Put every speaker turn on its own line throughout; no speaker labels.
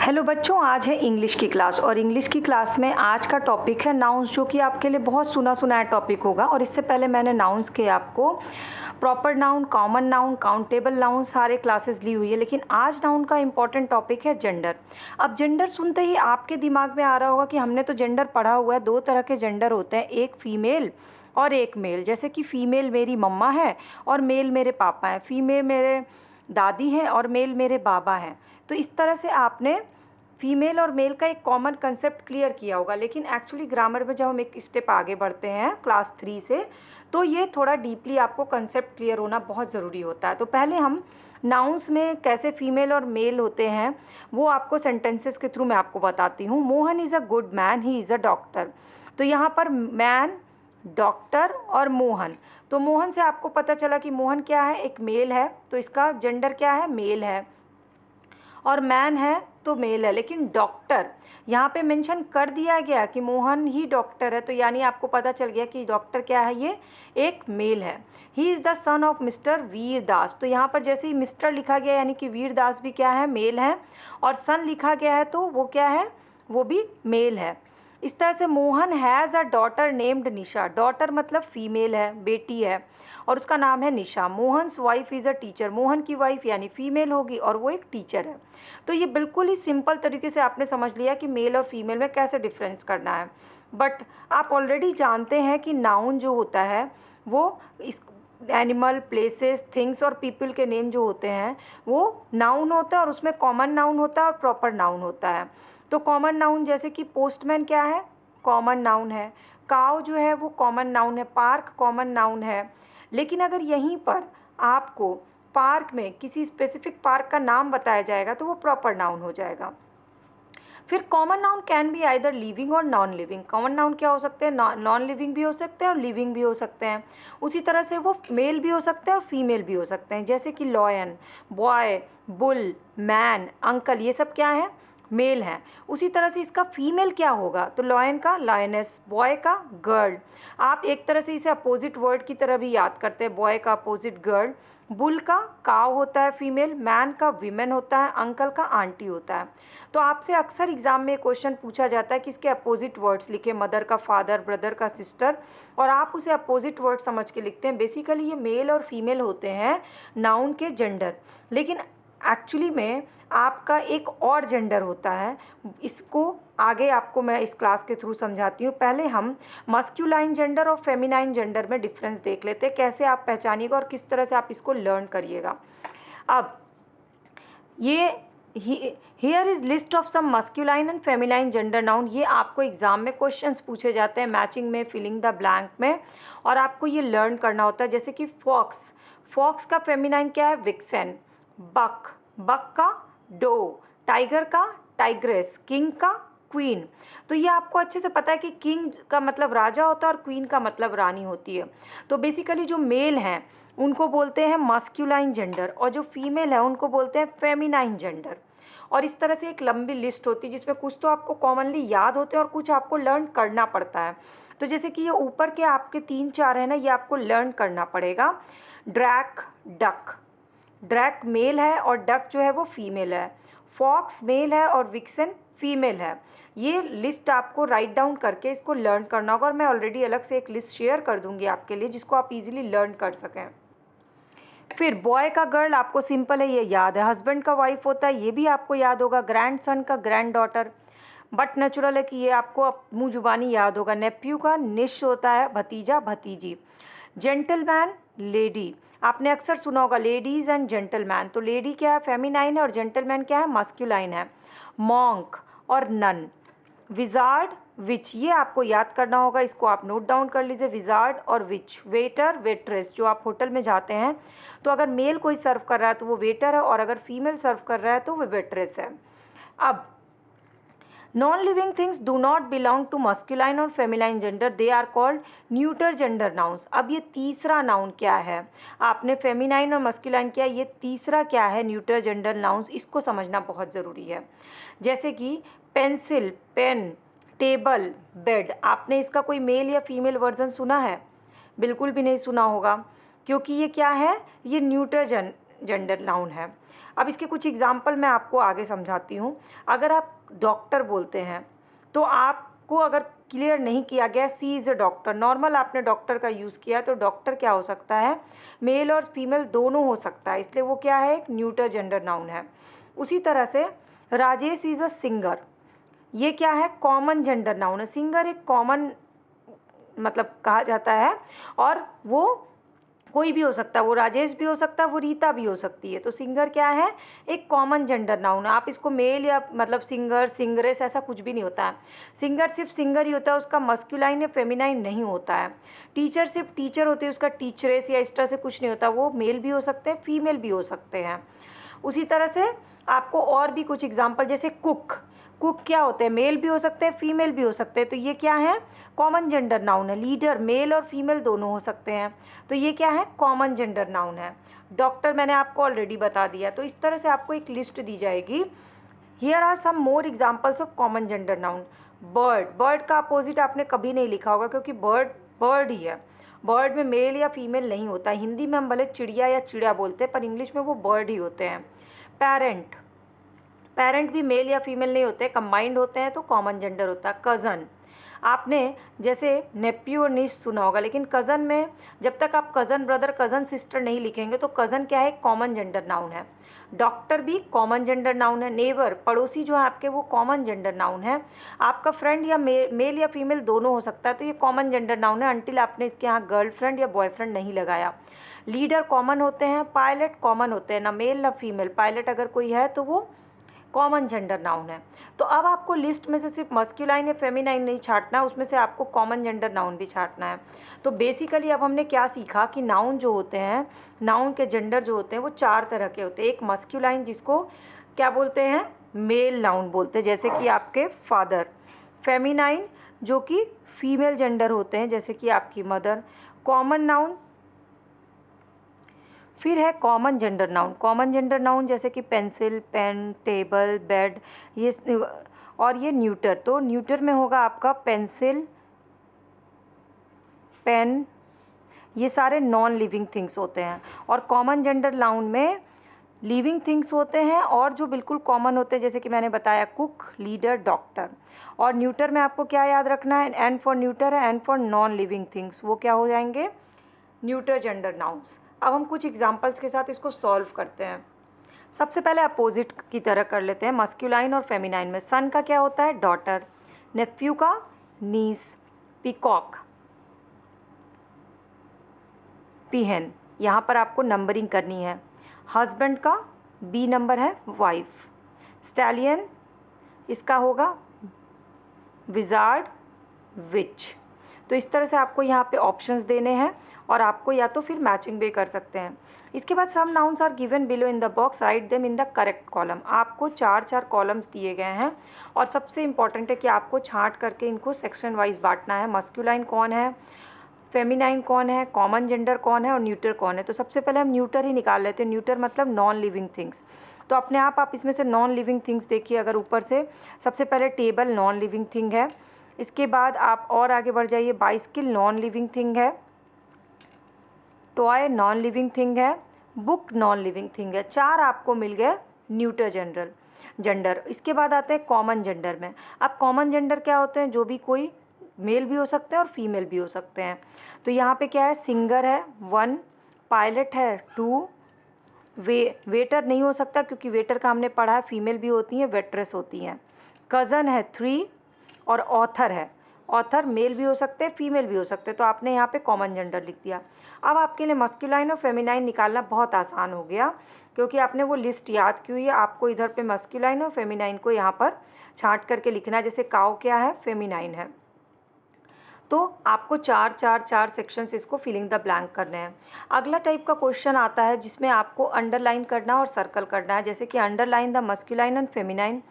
Hello बच्चों, आज है इंग्लिश की क्लास और इंग्लिश की क्लास में आज का टॉपिक है नाउन्स, जो कि आपके लिए बहुत सुना सुनाया टॉपिक होगा। और इससे पहले मैंने नाउन्स के आपको proper noun, common noun, countable noun सारे क्लासेस ली हुई है, लेकिन आज नाउन का इंपॉर्टेंट टॉपिक है जेंडर। अब जेंडर सुनते ही आपके दिमाग में आ रहा होगा कि हमने तो जेंडर पढ़ा हुआ है, दो तरह के जेंडर होते हैं, एक फीमेल और एक मेल। जैसे कि फ़ीमेल मेरी मम्मा है और मेल मेरे पापा हैं, फीमेल मेरे दादी हैं और मेल मेरे बाबा हैं। तो इस तरह से आपने फीमेल और मेल का एक कॉमन कंसेप्ट क्लियर किया होगा, लेकिन एक्चुअली ग्रामर में जब हम एक स्टेप आगे बढ़ते हैं क्लास 3 से, तो ये थोड़ा डीपली आपको कंसेप्ट क्लियर होना बहुत ज़रूरी होता है। तो पहले हम नाउन्स में कैसे फीमेल और मेल होते हैं वो आपको सेंटेंसेस के थ्रू मैं आपको बताती हूँ। Mohan is a good man, he is a doctor. तो यहाँ पर मैन, डॉक्टर और मोहन। तो मोहन से आपको पता चला कि मोहन क्या है, एक मेल है, तो इसका जेंडर क्या है, मेल है। और मैन है तो मेल है, लेकिन डॉक्टर यहाँ पे मेंशन कर दिया गया कि मोहन ही डॉक्टर है, तो यानी आपको पता चल गया कि डॉक्टर क्या है, ये एक मेल है। He is the son of mister Vir Das. तो यहाँ पर जैसे ही मिस्टर लिखा गया यानी कि वीर दास भी क्या है, मेल है, और सन लिखा गया है तो वो क्या है, वो भी मेल है। इस तरह से Mohan has a daughter named Nisha. Daughter मतलब फीमेल है, बेटी है, और उसका नाम है Nisha. Mohan's wife is a teacher. Mohan की वाइफ यानी फीमेल होगी और वो एक टीचर है। तो ये बिल्कुल ही सिंपल तरीके से आपने समझ लिया कि मेल और फीमेल में कैसे डिफरेंस करना है। बट आप ऑलरेडी जानते हैं कि नाउन जो होता है वो इस एनिमल, प्लेसेस, थिंग्स और पीपल के नेम जो होते हैं वो नाउन होता है, और उसमें कॉमन नाउन होता है और प्रॉपर नाउन होता है। तो कॉमन नाउन जैसे कि पोस्टमैन क्या है, कॉमन नाउन है। काव जो है वो कॉमन नाउन है। पार्क कॉमन नाउन है। लेकिन अगर यहीं पर आपको पार्क में किसी स्पेसिफिक पार्क का नाम बताया जाएगा तो वो प्रॉपर नाउन हो जाएगा। फिर common noun can be either living और नॉन लिविंग। कॉमन नाउन क्या हो सकते हैं, नॉन लिविंग भी हो सकते हैं और लिविंग भी हो सकते हैं। उसी तरह से वो मेल भी हो सकते हैं और फीमेल भी हो सकते हैं। जैसे कि lion, boy, bull, man, uncle, ये सब क्या है, मेल हैं। उसी तरह से इसका फीमेल क्या होगा, तो लॉयन का लॉयनेस, बॉय का गर्ल। आप एक तरह से इसे अपोजिट वर्ड की तरह भी याद करते हैं, बॉय का अपोजिट गर्ल। बुल का काव होता है फीमेल, मैन का विमेन होता है, अंकल का आंटी होता है। तो आपसे अक्सर एग्जाम में क्वेश्चन पूछा जाता है कि इसके अपोजिट वर्ड्स लिखे, मदर का फादर, ब्रदर का सिस्टर, और आप उसे अपोजिट वर्ड समझ के लिखते हैं। बेसिकली ये मेल और फीमेल होते हैं नाउन के जेंडर, लेकिन एक्चुअली में आपका एक और जेंडर होता है। इसको आगे आपको मैं इस क्लास के थ्रू समझाती हूँ। पहले हम मस्क्यूलाइन जेंडर और फेमिनाइन जेंडर में डिफरेंस देख लेते हैं, कैसे आप पहचानिएगा और किस तरह से आप इसको लर्न करिएगा। अब ये here is list of some masculine and feminine gender noun. ये आपको एग्जाम में क्वेश्चंस पूछे जाते हैं, मैचिंग में, फिलिंग द ब्लैंक में, और आपको ये लर्न करना होता है। जैसे कि फॉक्स, फॉक्स का फेमिनाइन क्या है, विक्सेन। बक, बक का डो। टाइगर का टाइग्रेस। किंग का क्वीन। तो ये आपको अच्छे से पता है कि किंग का मतलब राजा होता है और क्वीन का मतलब रानी होती है। तो बेसिकली जो मेल हैं उनको बोलते हैं मस्क्यूलाइन जेंडर, और जो फीमेल है उनको बोलते हैं फेमिनाइन जेंडर। और इस तरह से एक लंबी लिस्ट होती है जिसमें कुछ तो आपको कॉमनली याद होते हैं और कुछ आपको लर्न करना पड़ता है। तो जैसे कि ये ऊपर के आपके 3-4 है ना, ये आपको लर्न करना पड़ेगा। ड्रैक, डक। ड्रैक मेल है और डक जो है वो फीमेल है। फॉक्स मेल है और विक्सन फीमेल है। ये लिस्ट आपको राइट डाउन करके इसको लर्न करना होगा, और मैं ऑलरेडी अलग से एक लिस्ट शेयर कर दूंगी आपके लिए जिसको आप इजीली लर्न कर सकें। फिर बॉय का गर्ल आपको सिंपल है, ये याद है। हस्बैंड का वाइफ होता है, ये भी आपको याद होगा। ग्रैंड सन का ग्रैंड डॉटर, बट नेचुरल है कि ये आपको मुँह जुबानी याद होगा। नेप्यू का निश होता है, भतीजा भतीजी। जेंटलमैन, लेडी, आपने अक्सर सुना होगा लेडीज़ एंड जेंटलमैन। तो लेडी क्या है, फेमिनाइन है, और जेंटलमैन क्या है, मस्क्यूलाइन है। मॉन्क और नन। विजार्ड, विच, ये आपको याद करना होगा, इसको आप नोट डाउन कर लीजिए, विजार्ड और विच। वेटर, वेट्रेस, जो आप होटल में जाते हैं तो अगर मेल कोई सर्व कर रहा है तो वो वेटर है, और अगर फीमेल सर्व कर रहा है तो वो वेट्रेस है। अब non living things do not belong to masculine और feminine gender, they are called neuter gender nouns. अब ये तीसरा नाउन क्या है, आपने फेमिनाइन और मस्क्यूलाइन किया, ये तीसरा क्या है, न्यूटर जेंडर नाउन्स, इसको समझना बहुत ज़रूरी है। जैसे कि पेंसिल, पेन, टेबल, बेड। आपने इसका कोई मेल या फीमेल वर्जन सुना है, बिल्कुल भी नहीं सुना होगा, क्योंकि ये क्या है, ये न्यूटर जेंडर नाउन है। अब इसके कुछ एग्जाम्पल मैं आपको आगे समझाती हूँ। अगर आप डॉक्टर बोलते हैं तो आपको अगर क्लियर नहीं किया गया सी इज़ अ डॉक्टर, नॉर्मल आपने डॉक्टर का यूज़ किया, तो डॉक्टर क्या हो सकता है, मेल और फीमेल दोनों हो सकता है, इसलिए वो क्या है, एक न्यूटर जेंडर नाउन है। उसी तरह से राजेश इज़ अ सिंगर, ये क्या है, कॉमन जेंडर नाउन है। सिंगर एक कॉमन मतलब कहा जाता है, और वो कोई भी हो सकता है, वो राजेश भी हो सकता है, वो रीता भी हो सकती है। तो सिंगर क्या है, एक कॉमन जेंडर नाउन है। आप इसको मेल या मतलब सिंगर, सिंगरेस ऐसा कुछ भी नहीं होता है। सिंगर सिर्फ सिंगर ही होता है, उसका मस्कुलाइन या फेमिनाइन नहीं होता है। टीचर सिर्फ टीचर होती है, उसका टीचरेस या इस तरह से कुछ नहीं होता, वो मेल भी हो सकते हैं, फीमेल भी हो सकते हैं। उसी तरह से आपको और भी कुछ एग्जाम्पल, जैसे कुक, कुक क्या होते हैं, मेल भी हो सकते हैं, फीमेल भी हो सकते हैं, तो ये क्या है, कॉमन जेंडर नाउन है। लीडर मेल और फीमेल दोनों हो सकते हैं, तो ये क्या है, कॉमन जेंडर नाउन है। डॉक्टर मैंने आपको ऑलरेडी बता दिया। तो इस तरह से आपको एक लिस्ट दी जाएगी। Here are some more examples of common gender noun. Bird, bird का अपोजिट आपने कभी नहीं लिखा होगा, क्योंकि बर्ड बर्ड ही है, बर्ड में मेल या फीमेल नहीं होता। हिंदी में हम भले चिड़िया या चिड़िया बोलते हैं, पर इंग्लिश में वो बर्ड ही होते हैं। पेरेंट, पेरेंट भी मेल या फीमेल नहीं होते, कंबाइंड होते हैं, तो कॉमन जेंडर होता है। कज़न, आपने जैसे नेप्यू और नीस सुना होगा, लेकिन कज़न में जब तक आप कज़न ब्रदर, कज़न सिस्टर नहीं लिखेंगे तो कज़न क्या है, कॉमन जेंडर नाउन है। डॉक्टर भी कॉमन जेंडर नाउन है। नेबर, पड़ोसी जो है आपके, वो कॉमन जेंडर नाउन है। आपका फ्रेंड या मेल या फीमेल दोनों हो सकता है, तो ये कॉमन जेंडर नाउन है, अंटिल आपने इसके यहाँ गर्लफ्रेंड या बॉयफ्रेंड नहीं लगाया। लीडर कॉमन होते हैं, पायलट कॉमन होते हैं, ना मेल ना फीमेल, पायलट अगर कोई है तो वो कॉमन जेंडर नाउन है। तो अब आपको लिस्ट में से सिर्फ मस्क्यूलाइन या फेमिनाइन नहीं छांटना, उसमें से आपको कॉमन जेंडर नाउन भी छांटना है। तो बेसिकली अब हमने क्या सीखा कि नाउन जो होते हैं, नाउन के जेंडर जो होते हैं वो 4 तरह के होते हैं। एक मस्क्यूलाइन, जिसको क्या बोलते हैं, मेल नाउन बोलते हैं, जैसे कि आपके फादर। फेमिनाइन जो कि फीमेल जेंडर होते हैं, जैसे कि आपकी मदर। कॉमन नाउन, फिर है common gender noun. Common gender noun जैसे कि पेंसिल, पेन, टेबल, बेड, ये और ये न्यूटर। तो न्यूटर में होगा आपका पेंसिल, पेन, ये सारे नॉन लिविंग थिंग्स होते हैं। और कॉमन जेंडर नाउन में लिविंग थिंग्स होते हैं और जो बिल्कुल कॉमन होते हैं, जैसे कि मैंने बताया कुक, लीडर, डॉक्टर। और न्यूटर में आपको क्या याद रखना है, एन फॉर न्यूटर है, N for non living things, वो क्या हो जाएंगे, न्यूटर जेंडर नाउन्स। अब हम कुछ एग्जांपल्स के साथ इसको सॉल्व करते हैं। सबसे पहले अपोजिट की तरह कर लेते हैं, मस्क्यूलाइन और फेमिनाइन में। सन का क्या होता है, डॉटर। नेफ्यू का नीस। पीकॉक, पीहन, यहाँ पर आपको नंबरिंग करनी है। हस्बैंड का बी नंबर है, वाइफ। स्टैलियन, इसका होगा विजार्ड, विच। तो इस तरह से आपको यहाँ पे ऑप्शंस देने हैं और आपको या तो फिर मैचिंग भी कर सकते हैं। इसके बाद some nouns are given below in the box, write them in the correct column. आपको 4 कॉलम्स दिए गए हैं और सबसे इंपॉर्टेंट है कि आपको छांट करके इनको सेक्शन वाइज बांटना है। मस्क्यूलाइन कौन है, फेमिनाइन कौन है, कॉमन जेंडर कौन है और न्यूटर कौन है। तो सबसे पहले हम न्यूटर ही निकाल लेते हैं। न्यूटर मतलब नॉन लिविंग थिंग्स। तो अपने आप इसमें से नॉन लिविंग थिंग्स देखिए, अगर ऊपर से सबसे पहले टेबल नॉन लिविंग थिंग है, इसके बाद आप और आगे बढ़ जाइए, बाइसिकल नॉन लिविंग थिंग है, टॉय नॉन लिविंग थिंग है, बुक नॉन लिविंग थिंग है। 4 आपको मिल गए न्यूटर जेंडर। इसके बाद आते हैं कॉमन जेंडर में। अब कॉमन जेंडर क्या होते हैं, जो भी कोई मेल भी हो सकते हैं और फीमेल भी हो सकते हैं। तो यहाँ पे क्या है, सिंगर है 1, पायलट है 2, वेटर नहीं हो सकता क्योंकि वेटर का हमने पढ़ा है फीमेल भी होती हैं, वेट्रेस होती हैं। कज़न है 3 और ऑथर है। ऑथर मेल भी हो सकते हैं, फीमेल भी हो सकते हैं। तो आपने यहाँ पे कॉमन जेंडर लिख दिया। अब आपके लिए मस्क्यूलाइन और फेमिनाइन निकालना बहुत आसान हो गया, क्योंकि आपने वो लिस्ट याद की हुई है। आपको इधर पे मस्क्यूलाइन और फेमिनाइन को यहाँ पर छांट करके लिखना है। जैसे काऊ क्या है, फेमिनाइन है। तो आपको 4 सेक्शंस इसको फिलिंग द ब्लैंक करने हैं। अगला टाइप का क्वेश्चन आता है जिसमें आपको अंडरलाइन करना और सर्कल करना है। जैसे कि underline the masculine and feminine,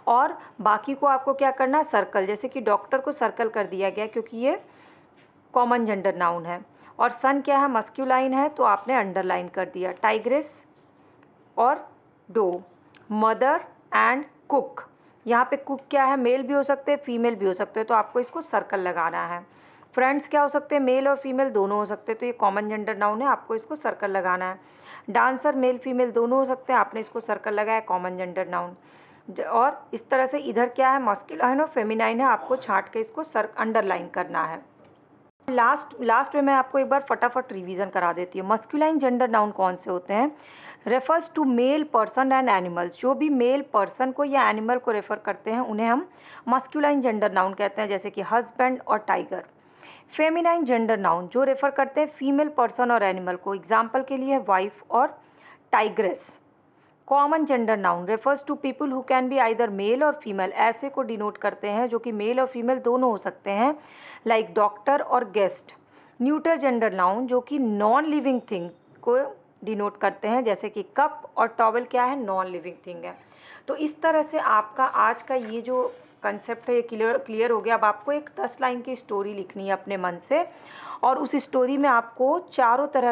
और बाकी को आपको क्या करना है, सर्कल। जैसे कि डॉक्टर को सर्कल कर दिया गया क्योंकि ये कॉमन जेंडर नाउन है। और सन क्या है, मस्क्यूलाइन है, तो आपने अंडरलाइन कर दिया। टाइग्रेस और डो, मदर एंड कुक। यहाँ पे कुक क्या है, मेल भी हो सकते हैं, फीमेल भी हो सकते हैं, तो आपको इसको सर्कल लगाना है। फ्रेंड्स क्या हो सकते हैं, मेल और फीमेल दोनों हो सकते हैं, तो ये कॉमन जेंडर नाउन है, आपको इसको सर्कल लगाना है। डांसर मेल फीमेल दोनों हो सकते हैं, आपने इसको सर्कल लगाया, कॉमन जेंडर नाउन। और इस तरह से इधर क्या है, मस्कुलाइन और फेमिनाइन है, आपको छांट के इसको अंडरलाइन करना है। लास्ट में मैं आपको एक बार फटाफट रिवीजन करा देती हूँ। मस्कुलाइन जेंडर नाउन कौन से होते हैं? Refers to male person and animals, जो भी मेल पर्सन को या एनिमल को रेफर करते हैं उन्हें हम मस्कुलाइन जेंडर नाउन कहते हैं, जैसे कि हस्बैंड और टाइगर। फेमिनाइन जेंडर नाउन जो रेफर करते हैं फीमेल पर्सन और एनिमल को, एग्जाम्पल के लिए वाइफ और tigress. Common gender noun refers to people who can be either male और फीमेल, ऐसे को डिनोट करते हैं जो कि मेल और फीमेल दोनों हो सकते हैं, लाइक डॉक्टर और गेस्ट। न्यूटर जेंडर नाउन जो कि नॉन लिविंग थिंग को डिनोट करते हैं, जैसे कि कप और टॉवल क्या है, नॉन लिविंग थिंग है। तो इस तरह से आपका आज का ये जो कंसेप्ट है ये क्लियर हो गया। अब आपको एक 10 लाइन की स्टोरी लिखनी है अपने मन से, और उस स्टोरी में आपको चारों तरह